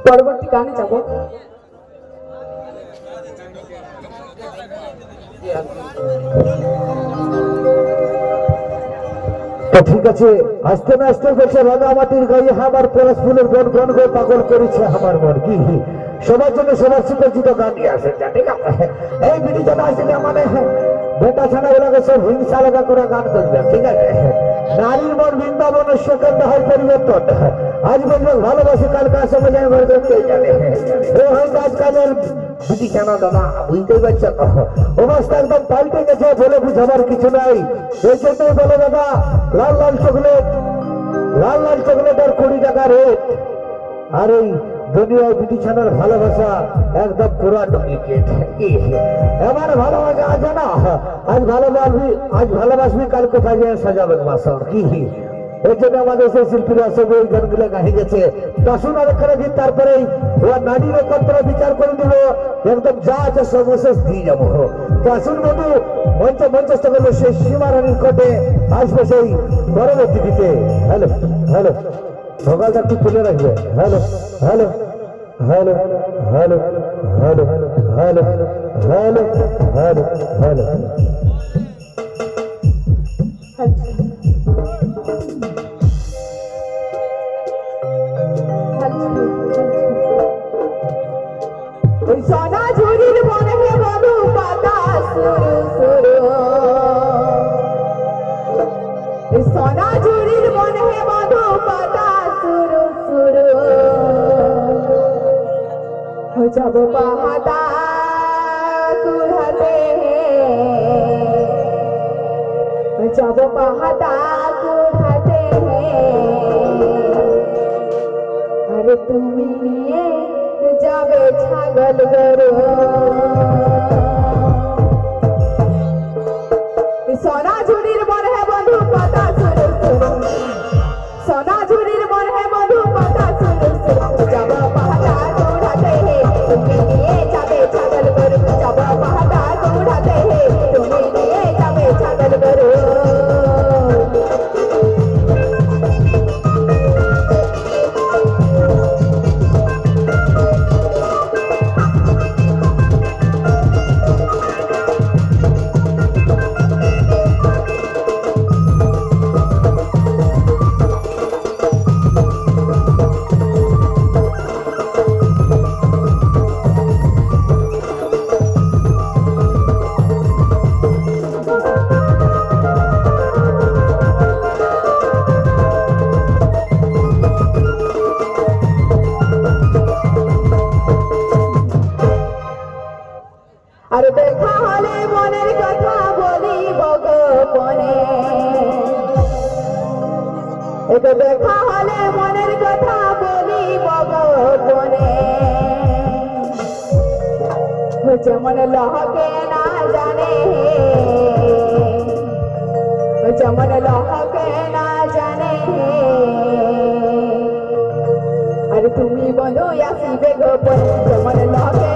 পরবর্তী গানে যাব। তো ঠিক আছে, আস্তে না আস্তে বলছে রাঙামাটির গায়ে আমার পলাশ ফুলের বন বন করে পাগল করেছে আমার মন। কি সবার জন্য সবার সুপরিচিত গান নিয়ে আসেন, ঠিক আছে? এই বিড়ি জন আসলে মানে বেটা ছানা গুলাকে সব হিংসা লাগা করে গান করবে, ঠিক আছে? নারীর মন বৃন্দাবনের সেকেন্ড হয় পরিবর্তন। আজ বলবে ভালোবাসি, কালকে আসে বোঝায় বলবে কে জানে। ও হয়তো আজকালের বিড়ি ছানা দাদা বুঝতেই পারছে তো, অবস্থা একদম পাল্টে গেছে, বলে বুঝাবার কিছু নাই। এই জন্যই বলে দাদা, লাল লাল চকলেট, লাল লাল চকলেটের 20 টাকা রেট। আর এই দুনিয়ায় বিটি ছানার ভালোবাসা একদম পুরা ডুপ্লিকেট। এবার ভালোবাসা আছে না, আজ ভালোবাসবি কালকে সাজিয়ে সাজাবে বাসর। কি এই জন্য আমাদের সেই শিল্পীরা সব এই গানগুলো গাই গেছে। দর্শন আরেকখানে দিন, তারপরেই ওর নারীর কতটা বিচার করে দিব, একদম যা আছে সর্বশেষ দিয়ে যাবো। তো আসুন বন্ধু, মঞ্চস্থ করলো সেই সীমারানীর কোটে আসবে সেই পরবর্তী দিতে। হ্যালো হ্যালো, ভোকালটা একটু তুলে রাখবে। Hello hello hello hello hello hello hello hello hello. সোনা ঝুরির বনে মধু পাতা সুরু সুরু, সোনা ঝুরির বনে মধু পাতা সুরু সুরু, যাব পাহাড়া কুড়াতে, যাব পাহাড়া কুড়াতে, আরে তুমি নিয়ে যাবে ছাগল গরু। সোনা ঝুরির বনে বধু পাতা সুরু সুরু, সোনা ঝুরির বনে বধু পাতা সুরু সুরু, যাব পাহাড়া কুড়াতে, তুমি নিয়ে যাবে ছাগল গরু, যাব পাহাড়া কুড়াতে, তুমি নিয়ে যাবে ছাগল গরু। আর দেখা হলে মনের কথা বলিব গোপনে, এটা দেখা হলে মনের কথা বলিব গোপনে, যেমন লহকে না জানে, যেমন লহকে না জানে, আর তুমি বলো আসিবে গোপন, যেমন লহকে